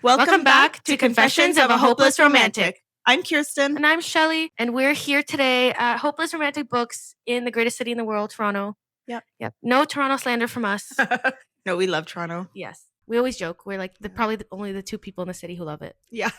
Welcome back to Confessions of a Hopeless Romantic. I'm Kearston. And I'm Shelly, and we're here today at Hopeless Romantic Books in the greatest city in the world, Toronto. Yep. No Toronto slander from us. No, we love Toronto. Yes. We always joke. We're like probably only the two people in the city who love it. Yeah.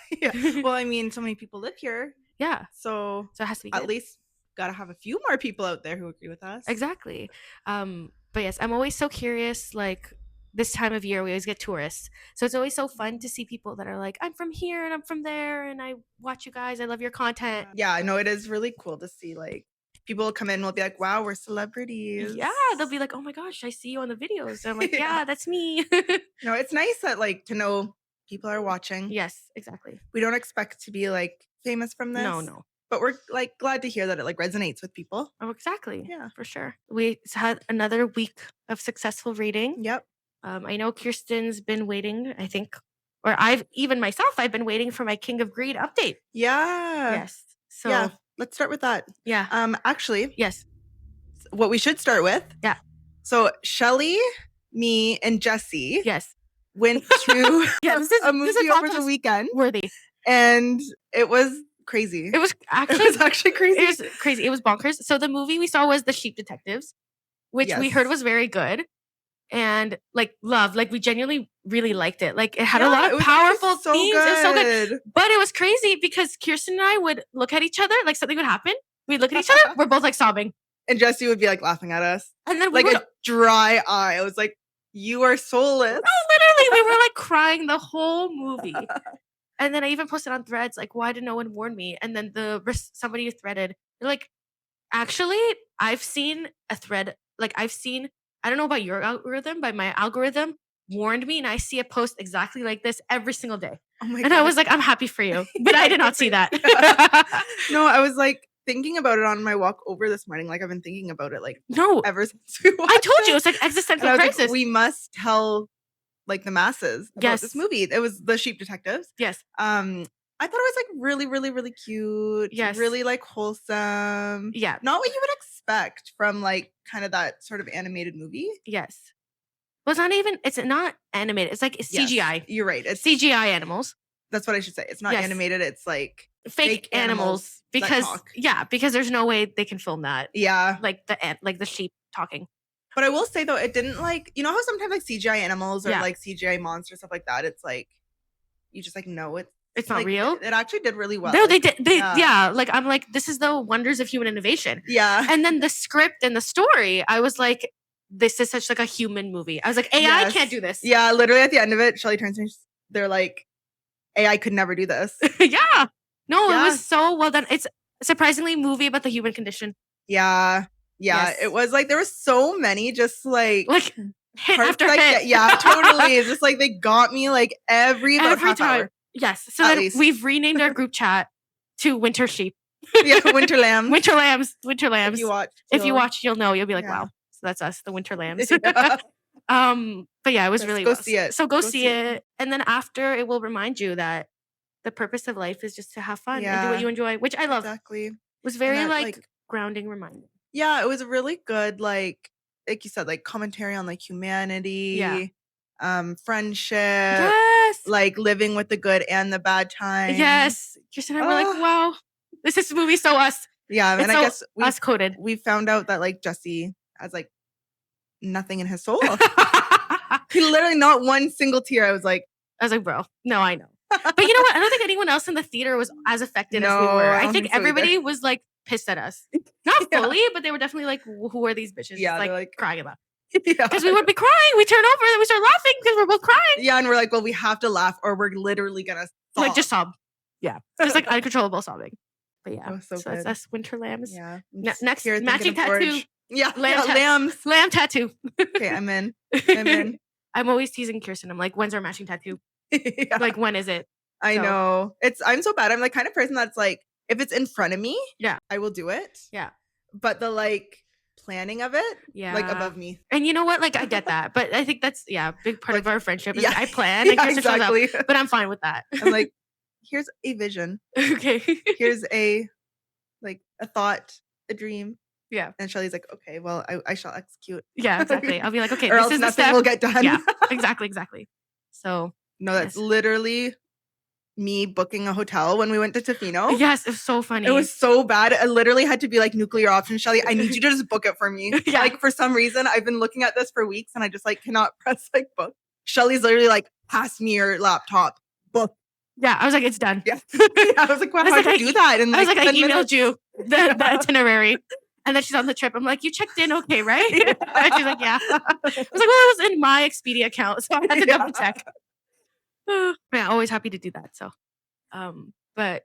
Well, I mean, so many people live here. Yeah. So it has to be at good. least got to have a few more people out there who agree with us. Exactly. But yes, I'm always so curious, like, this time of year we always get tourists, so it's always so fun to see people that are like, I'm from here and I'm from there and I watch you guys, I love your content. Yeah, I know, it is really cool to see, like, people come in and will be like, wow, we're celebrities. Yeah, they'll be like, oh my gosh, I see you on the videos, and I'm like, yeah, that's me. No, it's nice that, like, to know people are watching. Yes, exactly. We don't expect to be, like, famous from this. No, but we're, like, glad to hear that it, like, resonates with people. Oh, exactly. Yeah, for sure. We had another week of successful reading. Yep. I know Kirsten's been waiting, I think, or I've been waiting for my King of Greed update. Yeah. Yes. So yeah, let's start with that. Yeah. Actually, yes. What we should start with. Yeah. So Shelly, me, and Jesse. Yes. Went to a movie over the weekend. Worthy. And it was crazy. It was actually crazy. It was crazy. It was bonkers. So the movie we saw was The Sheep Detectives, which we heard was very good. And we genuinely really liked it. Like, it had a lot of powerful themes. It was so good. But it was crazy because Kirsten and I would look at each other, like something would happen. We'd look at each other. We're both like sobbing. And Jesse would be like laughing at us. And then a dry eye. I was like, you are soulless. No, literally. We were like crying the whole movie. And then I even posted on Threads, like, why did no one warn me? And then somebody threaded, they're like, actually, I've seen a thread. Like, I don't know about your algorithm, but my algorithm warned me, and I see a post exactly like this every single day. Oh my God. I was like, I'm happy for you. But I did not see that. No, I was like thinking about it on my walk over this morning. Like, I've been thinking about it ever since we watched I told you, it was like existential crisis. Like, we must tell like the masses about this movie. It was The Sheep Detectives. Yes. I thought it was like really, really, really cute. Yes. Really like wholesome. Yeah. Not what you would expect from like kind of that sort of animated movie. Yes. Well, it's not animated. It's like CGI. You're right. It's CGI animals. That's what I should say. It's not animated. It's like fake animals because there's no way they can film that. Yeah. Like the sheep talking. But I will say though, it didn't like, you know how sometimes like CGI animals or like CGI monsters, stuff like that, it's like, you just like know it's not like, real. It actually did really well. No, they did. Like, I'm like, this is the wonders of human innovation. Yeah. And then the script and the story, I was like, this is such like a human movie. I was like, AI can't do this. Yeah, literally at the end of it, Shelly turns and they're like, AI could never do this. Yeah. No, it was so well done. It's a surprisingly movie about the human condition. Yeah. Yeah. Yes. It was like, there were so many just like hit after hit. Yeah, totally. It's just like they got me like every time. Hour. Yes. So then we've renamed our group chat to Winter Sheep. Yeah, Winter Lambs. Winter Lambs. Winter Lambs. If you watch, you'll know. You'll be like, wow. So that's us, the Winter Lambs. Yeah. But yeah, it was really go see it. So go see it. And then after, it will remind you that the purpose of life is just to have fun and do what you enjoy, which I love. Exactly. It was very like grounding reminder. Yeah, it was a really good like you said, like commentary on like humanity, friendship, like living with the good and the bad times. Yes. Kirsten and I were like, wow, this is movie so us. Yeah, and I guess us coded. We found out that like Jesse has like nothing in his soul. He literally not one single tear. I was like, bro, no, I know. But you know what? I don't think anyone else in the theater was as affected as we were. I think everybody was like pissed at us. Not fully, but they were definitely like, who are these bitches? Yeah, like crying about. Because we would be crying. We turn over and then we start laughing because we're both crying. Yeah, and we're like, well, we have to laugh or we're literally gonna sob. Like just sob. Yeah. Just like uncontrollable sobbing. But yeah. So that's Winter Lambs. Yeah. Next matching tattoo. Yeah. Lambs. Lamb tattoo. Okay, I'm in. I'm always teasing Kirsten. I'm like, when's our matching tattoo? Yeah. Like, when is it? I know. I'm so bad. I'm the kind of person that's like, if it's in front of me, I will do it. Yeah. But the like planning of it, like above me. And you know what? Like, I get that. But I think that's a big part of our friendship is I plan and Kirsten shows up. But I'm fine with that. I'm like, here's a vision. Okay. Here's a thought, a dream. Yeah. And Shelly's like, okay, well, I shall execute. Yeah, exactly. I'll be like, okay, or this else is nothing will get done. Yeah, exactly. So No, that's literally me booking a hotel when we went to Tofino. Yes, it was so funny. It was so bad. I literally had to be like, nuclear option, Shelly. I need you to just book it for me. Yeah. Like, for some reason, I've been looking at this for weeks and I just like cannot press like book. Shelly's literally like, pass me your laptop. Book. Yeah, I was like, it's done. Yeah. I was like, wow, how'd you do that? And I was like, I emailed minutes? you the itinerary. And then she's on the trip. I'm like, you checked in okay, right? Yeah. And she's like, yeah. I was like, well, it was in my Expedia account, so I had to double check. Yeah, always happy to do that. So, but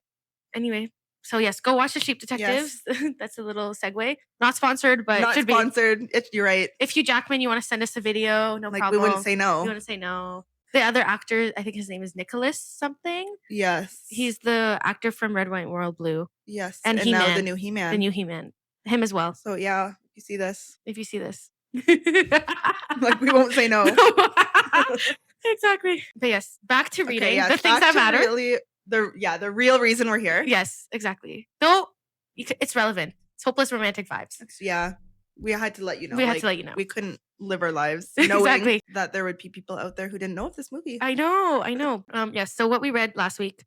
anyway, so yes, go watch The Sheep Detectives. Yes. That's a little segue. Not sponsored, but not should sponsored. You're right. If Hugh Jackman, you want to send us a video, no problem. We wouldn't say no. You want to say no. The other actor, I think his name is Nicholas something. Yes. He's the actor from Red, White, Royal Blue. Yes. And now the new He-Man. The new He-Man. Him as well. So yeah, if you see this. Like, we won't say no. Exactly. But yes, back to reading. Yes, the things that matter. Really, the real reason we're here. Yes, exactly. Though it's relevant. It's hopeless romantic vibes. Yeah. We had to let you know. We couldn't live our lives knowing that there would be people out there who didn't know of this movie. I know. Yes. So what we read last week.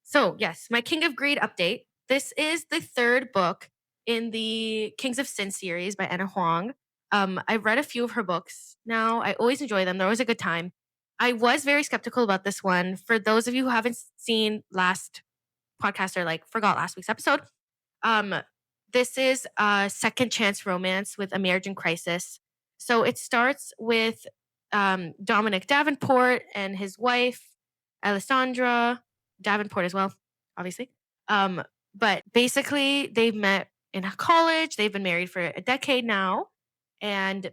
So yes, my King of Greed update. This is the third book in the Kings of Sin series by Anna Huang. I've read a few of her books now. I always enjoy them. They're always a good time. I was very skeptical about this one. For those of you who haven't seen last podcast or like forgot last week's episode, this is a second chance romance with a marriage in crisis. So it starts with Dominic Davenport and his wife, Alessandra Davenport as well, obviously. But basically, they've met in college. They've been married for a decade now. And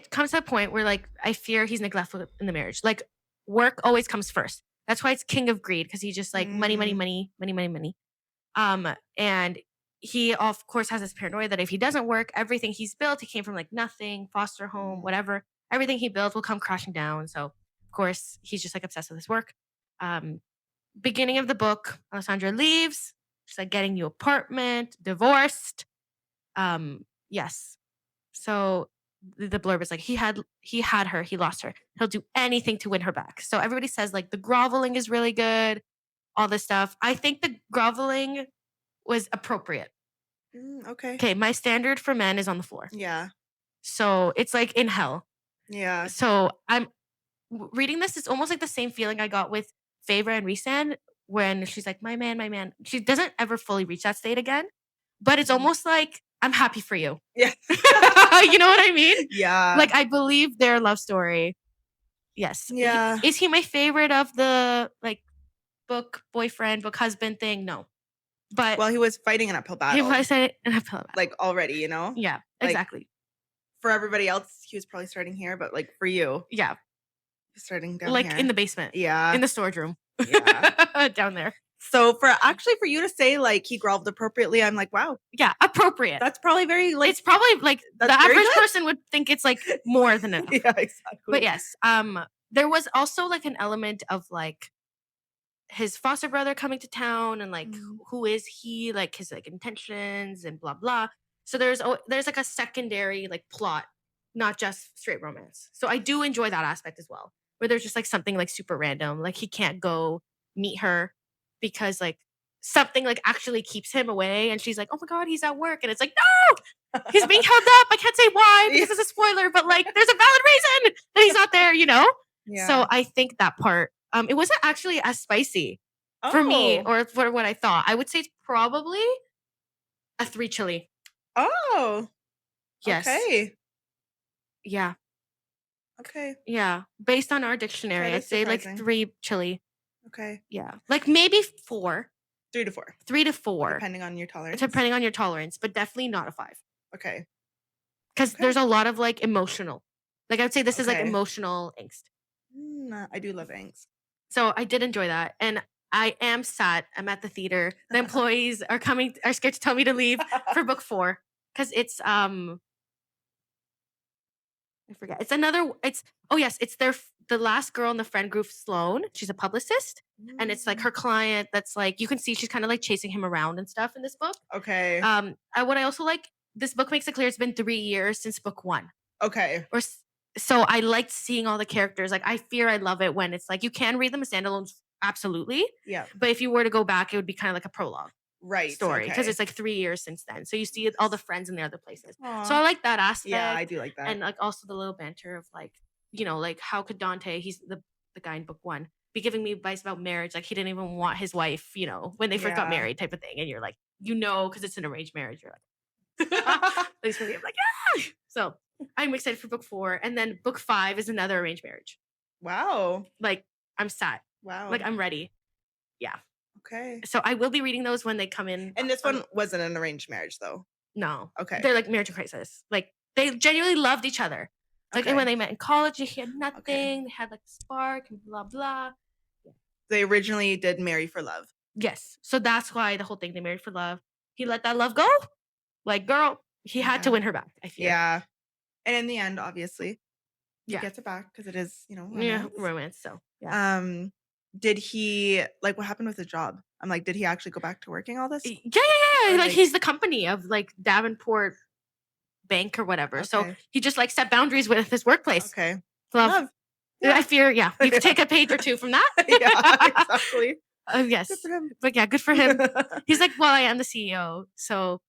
comes to a point where, like, I fear he's neglectful in the marriage. Like, work always comes first. That's why it's King of Greed, because he's just like money. And he, of course, has this paranoia that if he doesn't work, everything he's built, he came from like nothing, foster home, whatever, everything he built will come crashing down. So, of course, he's just like obsessed with his work. Beginning of the book, Alessandra leaves. She's like getting new apartment, divorced. Yes. So the blurb is like, he had her, he lost her. He'll do anything to win her back. So everybody says like the groveling is really good, all this stuff. I think the groveling was appropriate. Okay. Okay, my standard for men is on the floor. Yeah. So it's like in hell. Yeah. So I'm reading this. It's almost like the same feeling I got with Favor and Rhysand when she's like, my man. She doesn't ever fully reach that state again. But it's almost like, I'm happy for you. Yeah. You know what I mean? Yeah. Like, I believe their love story. Yes. Yeah. Is he my favorite of the, like, book boyfriend, book husband thing? No. But well, he was fighting an uphill battle. Like, already, you know? Yeah, like, exactly. For everybody else, he was probably starting here, but, like, for you. Yeah. Starting down like here. In the basement. Yeah. In the storage room. Yeah. Down there. So for you to say like he groveled appropriately, I'm like, wow. Yeah, appropriate. That's probably very like. It's probably like the average person would think it's like more than enough. Yeah, exactly. But yes, there was also like an element of like his foster brother coming to town and like who is he, like his like intentions and blah blah. So there's like a secondary like plot, not just straight romance. So I do enjoy that aspect as well, where there's just like something like super random, like he can't go meet her because like something like actually keeps him away, and she's like, oh my god, he's at work, and it's like, no, he's being held up. I can't say why because it's a spoiler, but like there's a valid reason that he's not there, you know? Yeah. So I think that part, it wasn't actually as spicy for me or for what I thought. I would say it's probably a 3 chili. Oh. Yes. Okay. Yeah. Okay. Yeah. Based on our dictionary, I'd say like 3 chili. Okay. Yeah. Like maybe 4. 3 to 4. 3 to 4. Depending on your tolerance. Depending on your tolerance, but definitely not a 5. Okay. Because there's a lot of like emotional. Like I would say this is like emotional angst. I do love angst. So I did enjoy that. And I am sad. I'm at the theater. The employees are scared to tell me to leave for book 4. Because it's I forget. It's the last girl in the friend group, Sloane. She's a publicist. And it's like her client that's like, you can see she's kind of like chasing him around and stuff in this book. Okay. What I also like, this book makes it clear it's been 3 years since book 1. Okay. Or So I liked seeing all the characters. Like, I fear I love it when it's like you can read them as standalones, absolutely. Yeah. But if you were to go back, it would be kind of like a prologue Right. story because Okay. it's like 3 years since then. So you see all the friends in the other places. Aw. So I like that aspect. Yeah, I do like that. And like also the little banter of like, like how could Dante, he's the guy in book 1, be giving me advice about marriage? Like he didn't even want his wife, when they first got Yeah. married type of thing. And you're like, because it's an arranged marriage. You're like, at least for me, I'm like, yeah. So I'm excited for book 4. And then book 5 is another arranged marriage. Wow. Like I'm set. Wow. Like I'm ready. Yeah. Okay. So I will be reading those when they come in. And this one wasn't an arranged marriage though. No. Okay. They're like marriage in crisis. Like they genuinely loved each other. Like and when they met in college, he had nothing. Okay. They had like a spark and blah blah. Yeah. They originally did marry for love. Yes. So that's why the whole thing, they married for love. He let that love go. Like, girl, he had to win her back, I feel. Yeah. And in the end, obviously, he gets it back because it is, romance. Yeah, romance. So yeah. Did he what happened with the job? I'm like, did he actually go back to working all this? Yeah. Like he's the company of like Davenport Bank or whatever. Okay. So he just like set boundaries with his workplace. Okay. Love. Yeah. I fear, you could take a page or two from that. Yeah, exactly. Yes. Good for him. But yeah, good for him. He's like, well, I am the CEO. So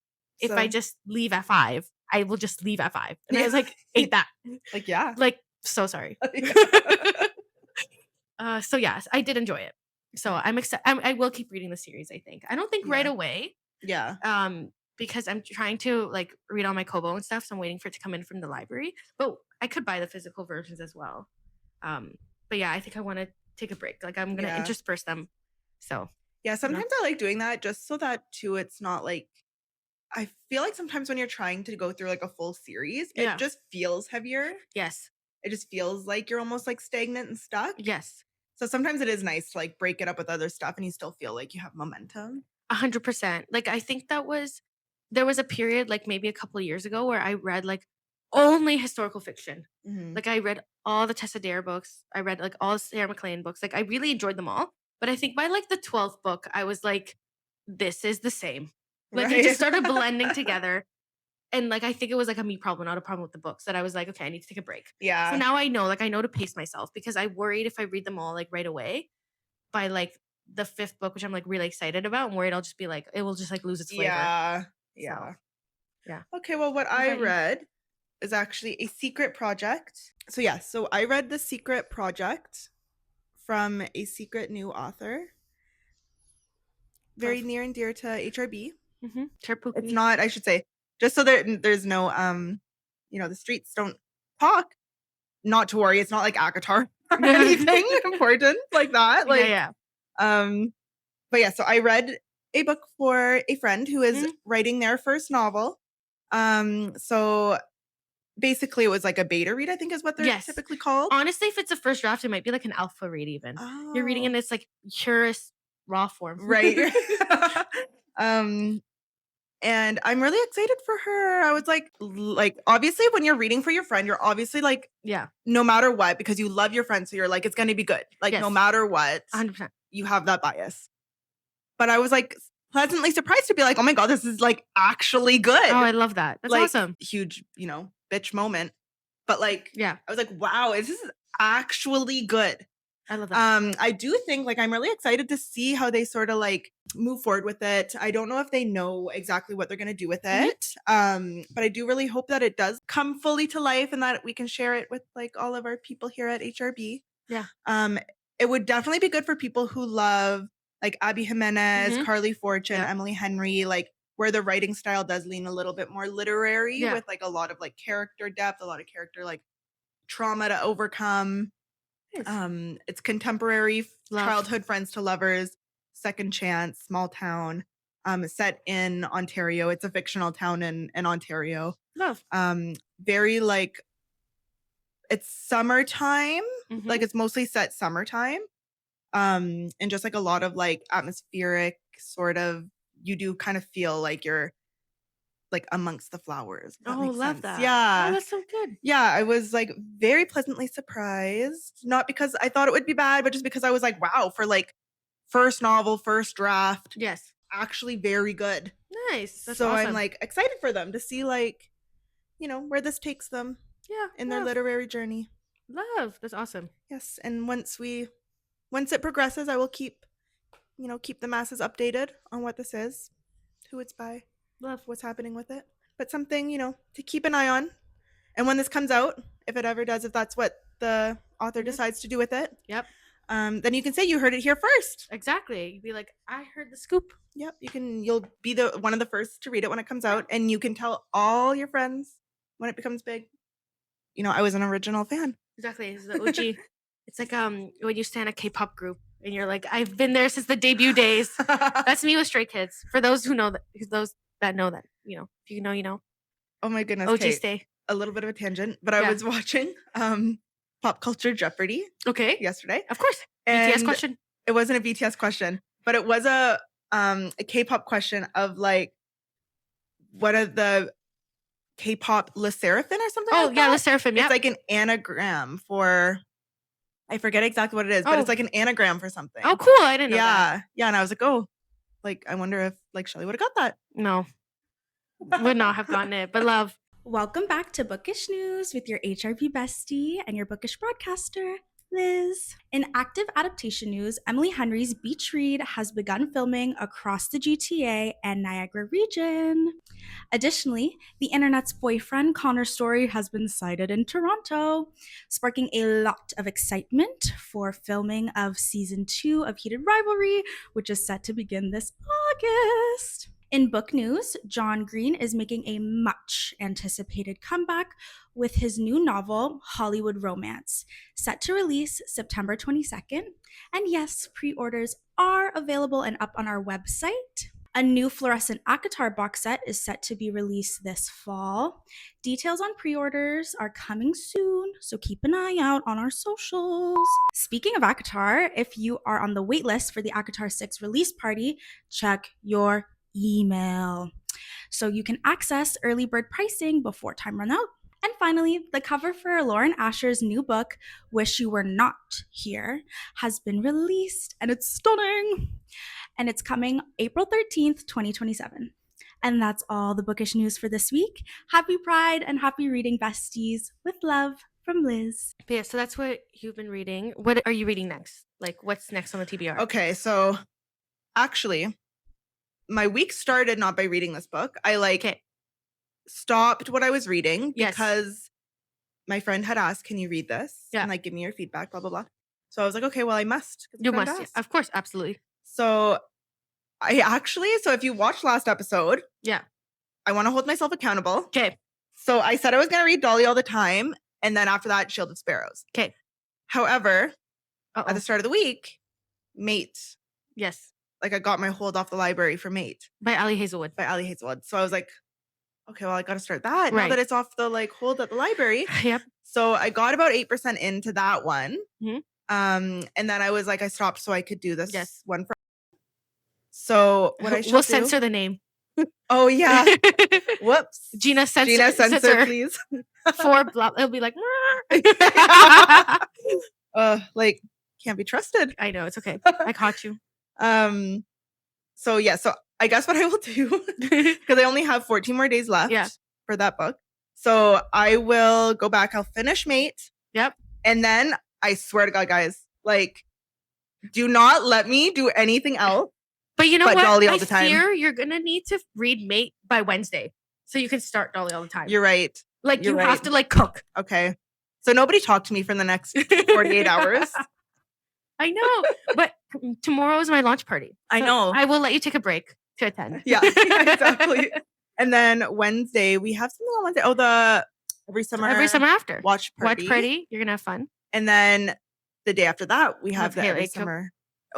if I just leave at 5, I will just leave at 5. And I was like, ate that. Like, yeah. Like, so sorry. So yes, I did enjoy it. So I'm excited. I will keep reading the series, I think. I don't think right away. Yeah. Because I'm trying to like read all my Kobo and stuff. So I'm waiting for it to come in from the library. But I could buy the physical versions as well. But yeah, I think I want to take a break. Like I'm going to intersperse them. So yeah, sometimes I like doing that just so that too, it's not like, I feel like sometimes when you're trying to go through like a full series, it just feels heavier. Yes. It just feels like you're almost like stagnant and stuck. Yes. So sometimes it is nice to like break it up with other stuff and you still feel like you have momentum. 100%. Like I think there was a period like maybe a couple of years ago where I read like only historical fiction. Mm-hmm. Like I read all the Tessa Dare books. I read like all the Sarah McLean books. Like I really enjoyed them all. But I think by like the 12th book, I was like, this is the same. Like it just started blending together. And like I think it was like a me problem, not a problem with the books, that I was like, okay, I need to take a break. Yeah. So now I know to pace myself, because I worried if I read them all like right away by like the 5th book, which I'm like really excited about, I'm worried I'll just be like, it will just like lose its flavor. Yeah. Yeah. So, yeah. Okay, well, what I read is actually A Secret Project. So yeah, so I read The Secret Project from a secret new author. Very near and dear to HRB. Mm-hmm. It's not, I should say, just so there's no the streets don't talk. Not to worry, it's not like ACOTAR or anything important like that. Like yeah. But yeah, so I read a book for a friend who is writing their first novel. So basically it was like a beta read, I think is what they're typically called. Honestly, if it's a first draft, it might be like an alpha read even. Oh. You're reading in its like purest raw form. Right. And I'm really excited for her. I was like obviously when you're reading for your friend, you're obviously like, no matter what, because you love your friend. So you're like, it's going to be good. Like no matter what, 100%. You have that bias. But I was like pleasantly surprised to be like, oh my God, this is like actually good. Oh, I love that. That's like, awesome. Huge, bitch moment. But like, I was like, wow, this is actually good. I love that. I do think like I'm really excited to see how they sort of like move forward with it. I don't know if they know exactly what they're going to do with it. But I do really hope that it does come fully to life and that we can share it with like all of our people here at HRB. Yeah. It would definitely be good for people who love like Abby Jimenez, Carly Fortune, Emily Henry, like where the writing style does lean a little bit more literary with like a lot of like character depth, a lot of character like trauma to overcome. Nice. It's contemporary childhood friends to lovers, second chance, small town, set in Ontario. It's a fictional town in Ontario. Love. Very like it's summertime. Like it's mostly set summertime. And just like a lot of like atmospheric sort of, you do kind of feel like you're like amongst the flowers. Oh, love that. Yeah. Oh, that's so good. Yeah, I was like very pleasantly surprised. Not because I thought it would be bad, but just because I was like, wow, for like first novel, first draft. Yes. Actually very good. Nice. That's so awesome. I'm like excited for them to see like, where this takes them. in their literary journey. Love. That's awesome. Yes, and once it progresses, I will keep the masses updated on what this is, who it's by, Love. what's happening with it. But something, to keep an eye on. And when this comes out, if it ever does, if that's what the author decides to do with it, then you can say you heard it here first. Exactly. You'd be like, I heard the scoop. Yep, you'll be one of the first to read it when it comes out, and you can tell all your friends when it becomes big. I was an original fan. Exactly. It's the OG. It's like when you stand a K-pop group and you're like, I've been there since the debut days. That's me with Stray Kids. For those who know that, those that know that, if you know, you know. Oh my goodness. OG Kate, stay. A little bit of a tangent, but I was watching Pop Culture Jeopardy. Okay. Yesterday. Of course. BTS question. It wasn't a BTS question, but it was a K-pop question of like, what are the K-pop Le Sserafim or something? Oh, yeah, Le Sserafim. Yeah. It's like an anagram for, I forget exactly what it is, but it's like an anagram for something. Oh, cool. I didn't know that. Yeah. And I was like, oh, like, I wonder if like Shelly would have got that. No. Would not have gotten it, but love. Welcome back to Bookish News with your HRP bestie and your bookish broadcaster, Liz. In active adaptation news, Emily Henry's Beach Read has begun filming across the GTA and Niagara region. Additionally, the internet's boyfriend Connor Story has been sighted in Toronto, sparking a lot of excitement for filming of season 2 of Heated Rivalry, which is set to begin this August. In book news, John Green is making a much anticipated comeback with his new novel, Hollywood Romance, set to release September 22nd. And yes, pre-orders are available and up on our website. A new fluorescent ACOTAR box set is set to be released this fall. Details on pre-orders are coming soon, so keep an eye out on our socials. Speaking of ACOTAR, if you are on the waitlist for the ACOTAR 6 release party, check your email so you can access early bird pricing before time run out. And finally, the cover for Lauren Asher's new book, Wish You Were Not Here, has been released, and it's stunning. And it's coming April 13th, 2027. And that's all the bookish news for this week. Happy Pride and happy reading, besties. With love from Liz. But yeah, so that's what you've been reading. What are you reading next? Like, what's next on the TBR? Okay, so actually, my week started not by reading this book. I stopped what I was reading because my friend had asked, "Can you read this?" Yeah. And like give me your feedback, blah blah blah. So I was like, "Okay, well I must." You must, yeah. Of course, absolutely. So if you watched last episode, I want to hold myself accountable. Okay. So I said I was gonna read Dolly all the time, and then after that, Shield of Sparrows. Okay. However, at the start of the week, Mate. Yes. Like I got my hold off the library for Mate. By Ali Hazelwood. So I was like, okay, well I got to start that now that it's off the like hold at the library. Yep. So I got about 8% into that one. Mm-hmm. And then I was like, I stopped so I could do this one for. So what I should We'll censor the name. Oh yeah. Whoops. Gina censor please. For blah, it'll be like like can't be trusted. I know, it's okay. I caught you. So I guess what I will do, because I only have 14 more days left for that book. So I will go back. I'll finish Mate. Yep. And then I swear to God, guys, like, do not let me do anything else. But you know what? Dolly all the time. I fear you're gonna need to read Mate by Wednesday, so you can start Dolly all the time. You're right. Like you have to like cook. Okay. So nobody talk to me for the next 48 hours. I know, but tomorrow is my launch party. So I know. I will let you take a break to attend. Yeah, exactly. And then Wednesday, we have something on Wednesday. Oh, the every summer after watch party. You're gonna have fun. And then the day after that, we have the every summer.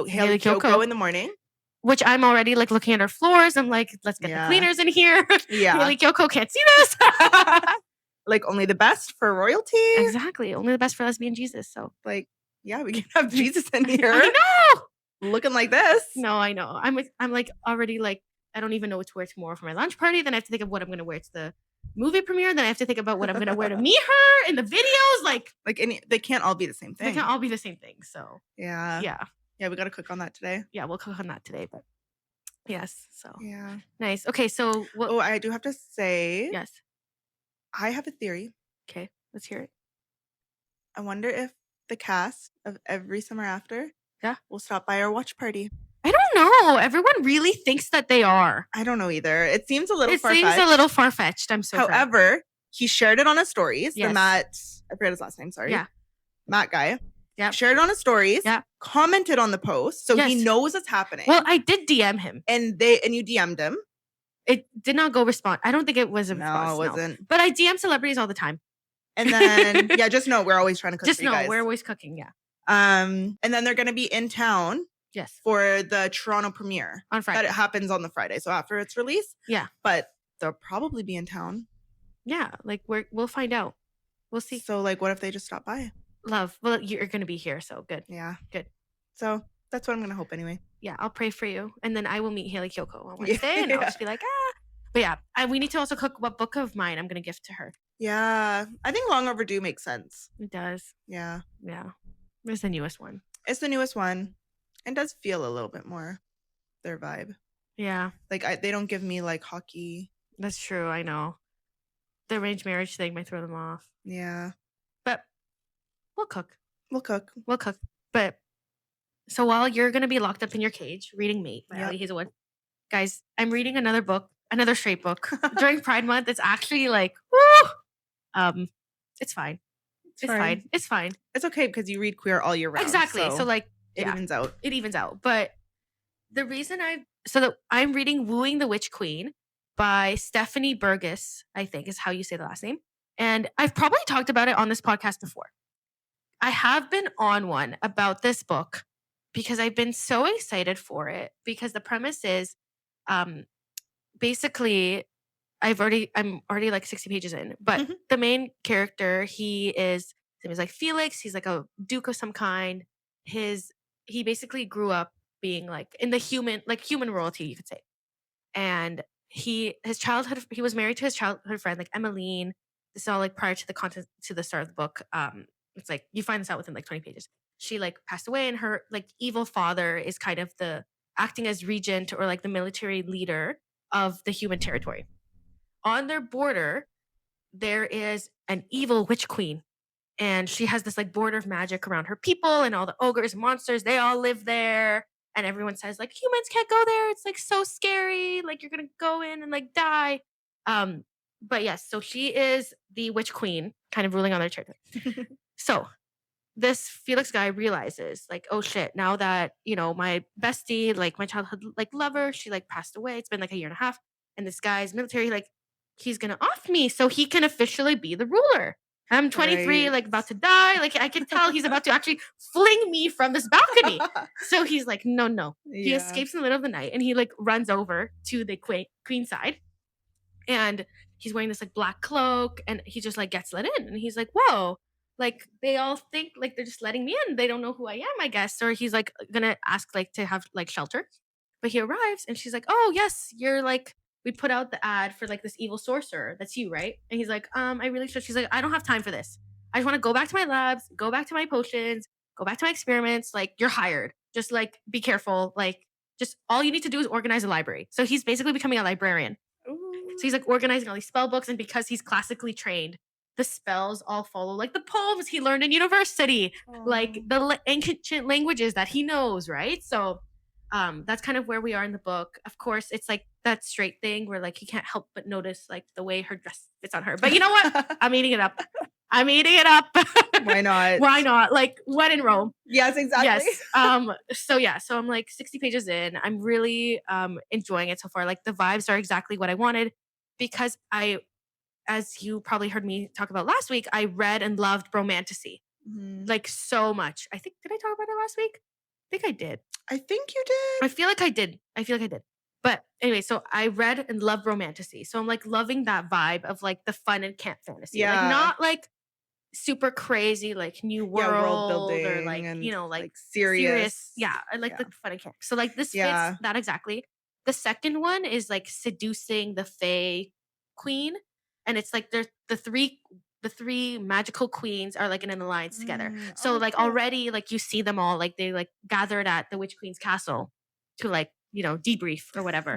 Haley Kyoko in the morning. Which I'm already like looking at our floors. I'm like, let's get the cleaners in here. Yeah. Haley Kyoko can't see this. Like only the best for royalty. Exactly. Only the best for lesbian Jesus. So like, yeah, we can have Jesus in here. I know. Looking like this. No, I know. I'm like already like, I don't even know what to wear tomorrow for my lunch party. Then I have to think of what I'm going to wear to the movie premiere. Then I have to think about what I'm going to wear to meet her in the videos. Like they can't all be the same thing. They can't all be the same thing. So yeah. Yeah, we got to cook on that today. Yeah, we'll cook on that today. But yes, so yeah, nice. Okay, so I do have to say, yes, I have a theory. Okay, Let's hear it. I wonder if the cast of Every Summer After will stop by our watch party. I don't know. Everyone really thinks that they are. I don't know either. It seems a little far-fetched. It seems a little far-fetched. I'm so However, he shared it on his stories. Yes. The Matt, I forget his last name, sorry. Yeah. Matt guy. Yeah. Shared it on his stories. Yeah. Commented on the post. So he knows it's happening. Well, I did DM him. And you DM'd him. It did not go respond. I don't think it was a response. No, it wasn't. No. But I DM celebrities all the time. And then, just know we're always trying to cook for you guys. We're always cooking, yeah. And then they're going to be in town. Yes. For the Toronto premiere. On Friday. That it happens on the Friday. So after its release. Yeah. But they'll probably be in town. Yeah. Like we'll find out. We'll see. So like what if they just stop by? Love. Well, you're going to be here. So good. Yeah. Good. So that's what I'm going to hope anyway. Yeah. I'll pray for you. And then I will meet Haley Kyoko on Wednesday. And I'll just be like, But yeah, we need to also cook what book of mine I'm going to gift to her. Yeah. I think Long Overdue makes sense. It does. Yeah. Yeah. It's the newest one. It's the newest one. And does feel a little bit more their vibe. Yeah. Like they don't give me like hockey. That's true. I know. The arranged marriage thing might throw them off. Yeah. But we'll cook. We'll cook. But so while you're going to be locked up in your cage reading Mate by Ali Hazelwood, guys, I'm reading another book, another straight book during Pride Month. It's actually like, woo! It's fine. It's fine. It's fine. It's okay because you read queer all year round. Exactly. So like, it evens out. It evens out. But the reason I'm reading Wooing the Witch Queen by Stephanie Burgess, I think is how you say the last name. And I've probably talked about it on this podcast before. I have been on one about this book because I've been so excited for it because the premise is basically I'm already like 60 pages in, but the main character, his name is like Felix. He's like a duke of some kind. He basically grew up being like in the human royalty, you could say. And his childhood, he was married to his childhood friend, like Emmeline. This is all like prior to the start of the book. It's like you find this out within like 20 pages. She like passed away, and her like evil father is kind of acting as regent or like the military leader of the human territory. On their border, there is an evil witch queen. And she has this like border of magic around her people, and all the ogres and monsters, they all live there. And everyone says like humans can't go there. It's like so scary. Like you're gonna go in and like die. But yes, so she is the witch queen, kind of ruling on their territory. So this Felix guy realizes like, oh shit, now that, my bestie, like my childhood like lover, she like passed away. It's been like a year and a half. And this guy's military, like he's gonna off me so he can officially be the ruler. I'm 23, like about to die. Like I can tell he's about to actually fling me from this balcony. So he's like, no. Yeah. He escapes in the middle of the night and he like runs over to the queen side. And he's wearing this like black cloak and he just like gets let in. And he's like, whoa, like they all think like they're just letting me in. They don't know who I am, I guess. Or he's like gonna ask like to have like shelter. But he arrives and she's like, oh yes, you're like, we put out the ad for like this evil sorcerer. That's you, right? And he's like, I really should. She's like, I don't have time for this. I just want to go back to my labs, go back to my potions, go back to my experiments. Like, you're hired. Just like, be careful. Like, just all you need to do is organize a library. So he's basically becoming a librarian. Ooh. So he's like organizing all these spell books. And because he's classically trained, the spells all follow like the poems he learned in university, like the ancient languages that he knows, right? So that's kind of where we are in the book. Of course, it's like that straight thing where like he can't help but notice like the way her dress fits on her. But you know what? I'm eating it up. Why not? Why not? Like when in Rome. Yes, exactly. Yes. So I'm like 60 pages in. I'm really enjoying it so far. Like the vibes are exactly what I wanted because as you probably heard me talk about last week, I read and loved Bromantasy. Like so much. I think, did I talk about it last week? I think I did. I think you did. I feel like I did. But anyway, so I read and loved Bromantasy. So I'm like loving that vibe of like the fun and camp fantasy. Yeah. Like not like super crazy, like new world building or like, like serious. Yeah. I like the fun and camp. So like this fits that exactly. The second one is like seducing the Fae queen. And it's like there's the three magical queens are like in an alliance together. So like already like you see them all like they like gathered at the witch queen's castle to like, debrief or whatever.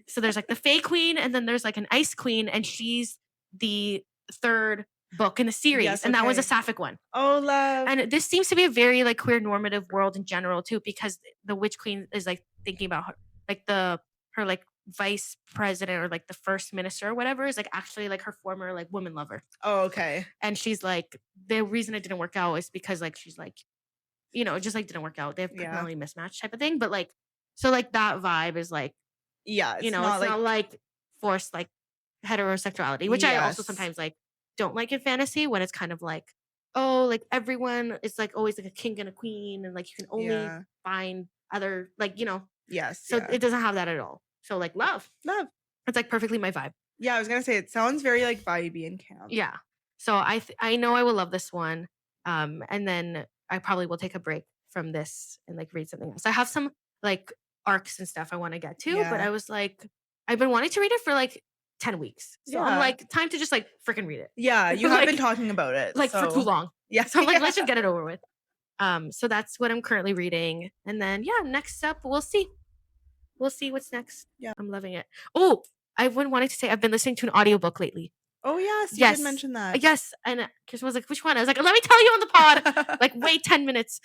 So there's like the Fae queen and then there's like an ice queen and she's the third book in the series, Yes, and that was a okay. sapphic one. Oh, love. And this seems to be a very like queer normative world in general too, because the witch queen is like thinking about her, like her like vice president or like the first minister or whatever is like actually like her former like woman lover. Oh, okay. And she's like, the reason it didn't work out is because like she's like, you know, it just like didn't work out. They have personality mismatch type of thing. But like, so like that vibe is like, Yeah, you know, it's not like forced like heterosexuality, which I also sometimes like don't like in fantasy when it's kind of like, oh, like everyone is like always like a king and a queen, and like you can only find other like, you know. Yes. So it doesn't have that at all. So like love. It's like perfectly my vibe. Yeah, I was gonna say it sounds very like vibey and camp. Yeah. So I know I will love this one. And then I probably will take a break from this and like read something else. I have some like arcs and stuff I want to get to, but I was like, I've been wanting to read it for like 10 weeks. So I'm like, time to just like freaking read it. Yeah, you have been talking about it. Like for too long. Yeah. So I'm like, let's just get it over with. So that's what I'm currently reading. And then next up, we'll see. We'll see what's next. Yeah. I'm loving it. Oh, I've been wanting to say I've been listening to an audiobook lately. Oh, yes. You did mention that. Yes. And Kirsten was like, which one? I was like, let me tell you on the pod. Like, wait 10 minutes.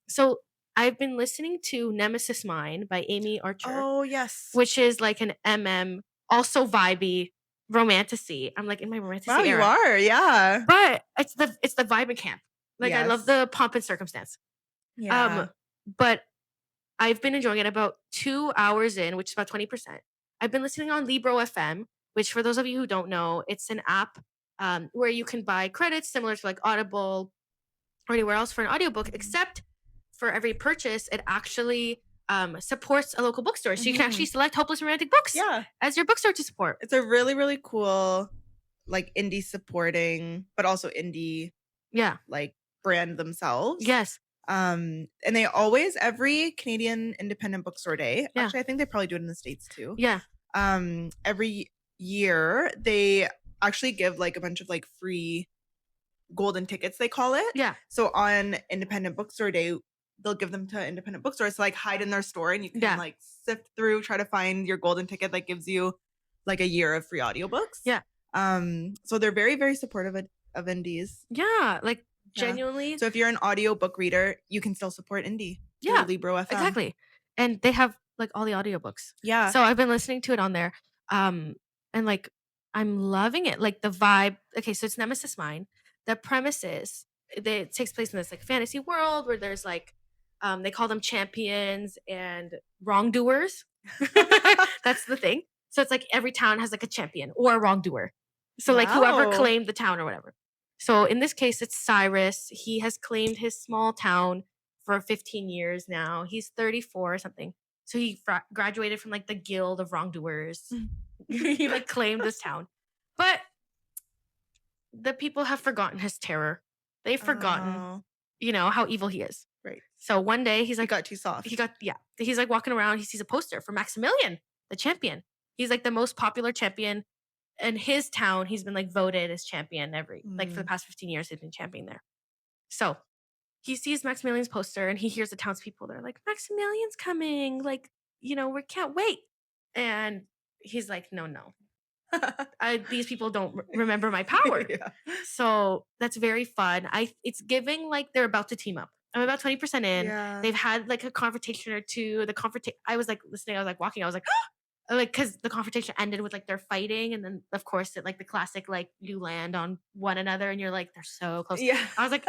So I've been listening to Nemesis Mine by Amy Archer. Oh, yes. Which is like an also vibey, romantasy. I'm like in my romantasy era. Wow, you are. Yeah. But it's the vibe and camp. Like, I love the pomp and circumstance. Yeah. But I've been enjoying it about 2 hours in, which is about 20%. I've been listening on Libro FM, which for those of you who don't know, it's an app where you can buy credits similar to like Audible or anywhere else for an audiobook, except for every purchase, it actually supports a local bookstore. So you can actually select Hopeless Romantic Books as your bookstore to support. It's a really, really cool like indie supporting, but also indie like brand themselves. Yes. And they always, every Canadian independent bookstore day, actually I think they probably do it in the States too. Yeah. Every year they actually give like a bunch of like free golden tickets, they call it. Yeah. So on independent bookstore day, they'll give them to independent bookstores to like hide in their store, and you can like sift through, try to find your golden ticket that gives you like a year of free audiobooks. Yeah. So they're very, very supportive of indies. Yeah. Like genuinely. So if you're an audiobook reader, you can still support indie. Yeah. Libro FM. Exactly. And they have like all the audiobooks. Yeah. So I've been listening to it on there. And like I'm loving it. Like the vibe. Okay, so it's Nemesis Mine. The premise is it takes place in this like fantasy world where there's like they call them champions and wrongdoers. That's the thing. So it's like every town has like a champion or a wrongdoer. So like whoever claimed the town or whatever. So in this case, it's Cyrus. He has claimed his small town for 15 years now. He's 34 or something. So he graduated from like the guild of wrongdoers. He like claimed this town. But the people have forgotten his terror. They've forgotten, you know, how evil he is. Right. So one day he's like, he got too soft. He's like walking around. He sees a poster for Maximilian, the champion. He's like the most popular champion in his town. He's been like voted as champion like for the past 15 years. He's been champion there. So he sees Maximilian's poster and he hears the townspeople. They're like, Maximilian's coming. Like, you know, we can't wait. And he's like, no. These people don't remember my power. So that's very fun. It's giving like they're about to team up. I'm about 20% in. Yeah. They've had like a confrontation or two. I was like listening. I was like walking. I was like, like, because the confrontation ended with like they're fighting, and then of course it like the classic like you land on one another and you're like they're so close. Yeah. I was like,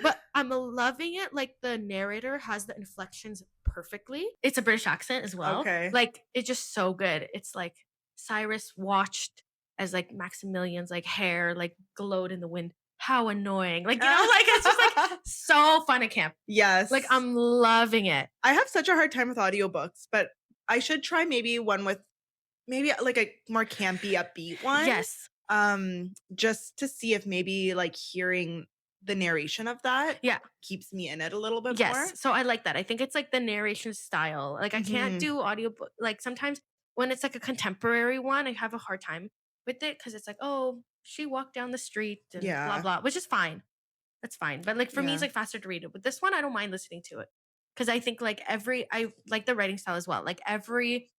but I'm loving it. Like the narrator has the inflections perfectly. It's a British accent as well. Okay. Like it's just so good. It's like Cyrus watched as like Maximilian's like hair like glowed in the wind. How annoying. Like, you know, like it's just like so fun at camp. Yes. Like I'm loving it. I have such a hard time with audiobooks, but I should try maybe one with maybe like a more campy, upbeat one. Yes. Just to see if maybe like hearing the narration of that keeps me in it a little bit more. Yes. So I like that. I think it's like the narration style. Like I can't do audiobook. Like sometimes when it's like a contemporary one, I have a hard time with it because it's like, oh, she walked down the street and blah, blah, which is fine. That's fine. But like for me, it's like faster to read it. With this one, I don't mind listening to it. Because I think like I like the writing style as well. Like every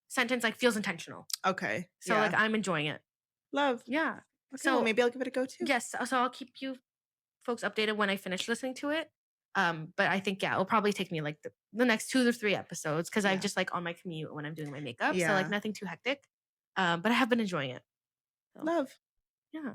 sentence like feels intentional. Okay. So like I'm enjoying it. Love. Yeah. Okay, well, maybe I'll give it a go too. Yes, so I'll keep you folks updated when I finish listening to it. But I think it'll probably take me like the next 2 or 3 episodes because I'm just like on my commute when I'm doing my makeup. So like nothing too hectic. But I have been enjoying it. So, Love. Yeah.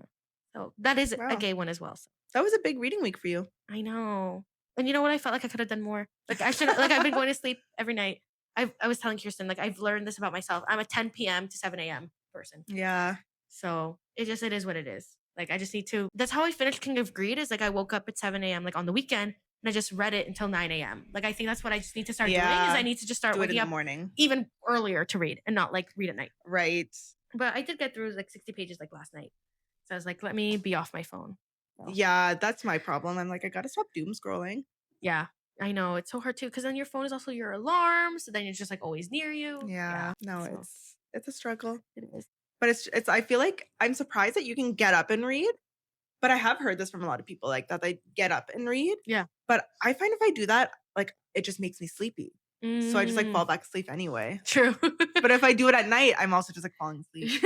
So that is a gay one as well. So. That was a big reading week for you. I know. And you know what? I felt like I could have done more. Like I should like I've been going to sleep every night. I was telling Kearston, like I've learned this about myself. I'm a 10 p.m. to 7 a.m. person. Yeah. So it is what it is. Like I just need to. That's how I finished King of Greed. Is like I woke up at 7 a.m. like on the weekend and I just read it until 9 a.m. Like I think that's what I just need to start doing. Is I need to just start waking up morning even earlier to read and not like read at night. Right. But I did get through like 60 pages like last night. So I was like, let me be off my phone. So. Yeah, that's my problem. I'm like, I gotta stop doom scrolling. Yeah, I know. It's so hard too, because then your phone is also your alarm. So then it's just like always near you. Yeah. No, so. it's a struggle. It is. But it's I feel like I'm surprised that you can get up and read. But I have heard this from a lot of people, like that they get up and read. Yeah. But I find if I do that, like it just makes me sleepy. So I just like fall back asleep anyway. True. But if I do it at night, I'm also just like falling asleep.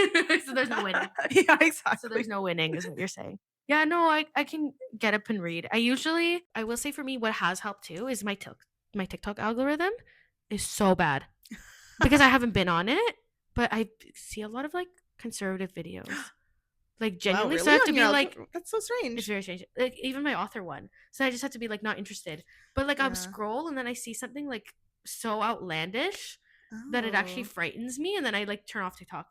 So there's no winning. Yeah, exactly. So there's no winning is what you're saying. Yeah, no, I can get up and read. I will say for me, what has helped too is my TikTok algorithm is so bad because I haven't been on it, but I see a lot of like conservative videos. Like genuinely, wow, really? So I have to be like, that's so strange. It's very strange. Like even my author one, so I just have to be like not interested. But like I'll scroll and then I see something like so outlandish that it actually frightens me, and then I like turn off TikTok.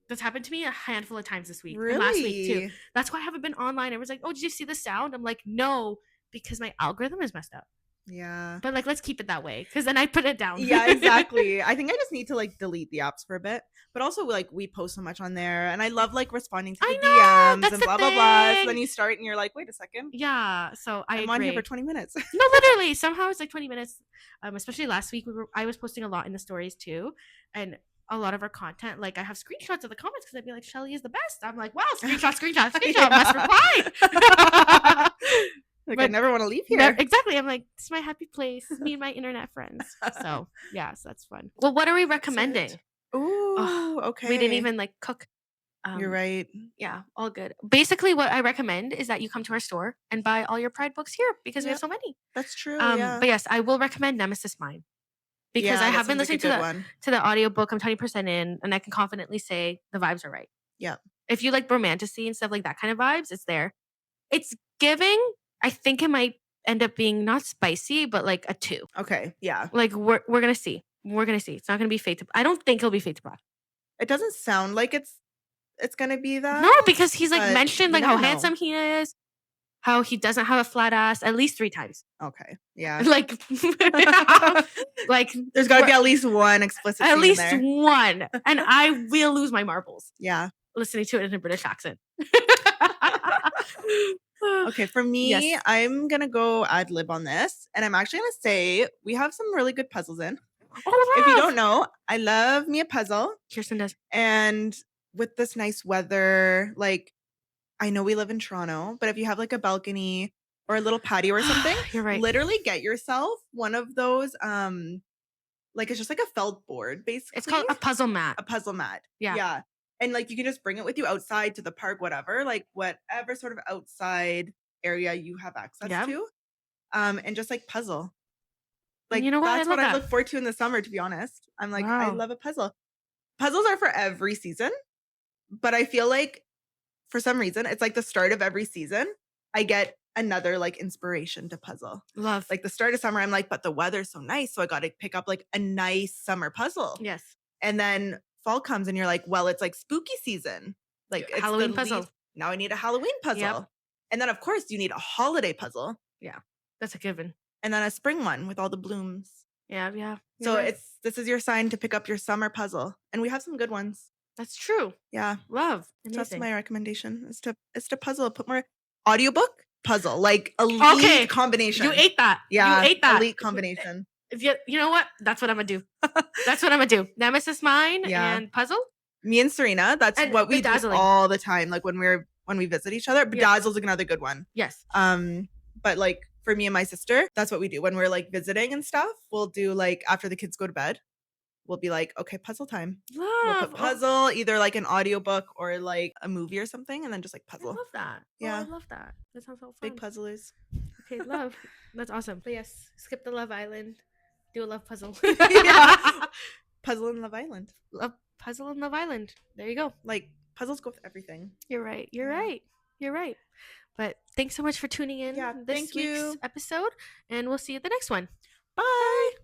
That's happened to me a handful of times this week, and last week too. That's why I haven't been online. Everyone's like, "Oh, did you see the sound?" I'm like, "No," because my algorithm is messed up. Yeah. But like, let's keep it that way because then I put it down. Yeah, exactly. I think I just need to like delete the apps for a bit. But also like we post so much on there and I love like responding to the DMs and blah, blah, blah. So then you start and you're like, wait a second. Yeah. So I'm on here for 20 minutes. No, literally. Somehow it's like 20 minutes. Especially last week, I was posting a lot in the stories too. And a lot of our content, like I have screenshots of the comments because I'd be like, Shelly is the best. I'm like, wow, screenshot, must reply. Like, but I never want to leave here. No, exactly. I'm like, this is my happy place. Me and my internet friends. So, yeah, so that's fun. Well, what are we recommending? Ooh, okay. We didn't even like cook. You're right. Yeah, all good. Basically, what I recommend is that you come to our store and buy all your Pride books here because we have so many. That's true. Yeah. But yes, I will recommend Nemesis Mine because I have been listening to the audiobook. I'm 20% in, and I can confidently say the vibes are right. Yeah. If you like romantasy and stuff like that kind of vibes, it's there. It's giving. I think it might end up being not spicy, but like a 2. Okay. Yeah. Like we're gonna see. We're gonna see. It's not gonna be Fate to. I don't think it'll be Fate to Black. It doesn't sound like it's gonna be that. No, because he's like mentioned like how handsome he is, how he doesn't have a flat ass at least 3 times. Okay. Yeah. Like there's gotta be at least one explicit scene at least there. one. And I will lose my marbles. Yeah. Listening to it in a British accent. Okay, for me, I'm gonna go ad lib on this, and I'm actually gonna say we have some really good puzzles in. Oh, if you don't know, I love me a puzzle. Kearston does. And with this nice weather, like I know we live in Toronto, but if you have like a balcony or a little patio or something, you're right. Literally get yourself one of those. Like it's just like a felt board, basically. It's called a puzzle mat. A puzzle mat. Yeah. Yeah. And like you can just bring it with you outside to the park, whatever sort of outside area you have access to. And just like puzzle. Like you know what? That's what I look forward to in the summer, to be honest. I'm like, I love a puzzle. Puzzles are for every season, but I feel like for some reason it's like the start of every season. I get another like inspiration to puzzle. Love. Like the start of summer, I'm like, but the weather's so nice, so I got to pick up like a nice summer puzzle. Yes. And then fall comes and you're like, well, it's like spooky season. Like it's Halloween puzzle. Now I need a Halloween puzzle. Yep. And then of course you need a holiday puzzle. Yeah. That's a given. And then a spring one with all the blooms. Yeah. So this is your sign to pick up your summer puzzle. And we have some good ones. That's true. Yeah. Love. Amazing. That's my recommendation is to puzzle. Put more audiobook puzzle. Like elite combination. You ate that. Yeah. You ate that. Elite combination. You know what? That's what I'm gonna do. That's what I'm gonna do. Nemesis Mine and puzzle. Me and Serena, that's what we do all the time. Like when we visit each other. Bedazzle's another good one. Yes. But like for me and my sister, that's what we do when we're like visiting and stuff. We'll do like after the kids go to bed, we'll be like, okay, puzzle time. Love. We'll put puzzle, either like an audiobook or like a movie or something, and then just like puzzle. I love that. Yeah. Oh, I love that. That sounds so fun. Big puzzlers. Okay, love. That's awesome. But yes, skip the Love Island. Do a love puzzle. Yeah. Puzzle in Love Island. Love puzzle in Love Island. There you go. Like puzzles go with everything. You're right. You're right. But thanks so much for tuning in Yeah, this thank week's you. episode, and we'll see you at the next one. Bye.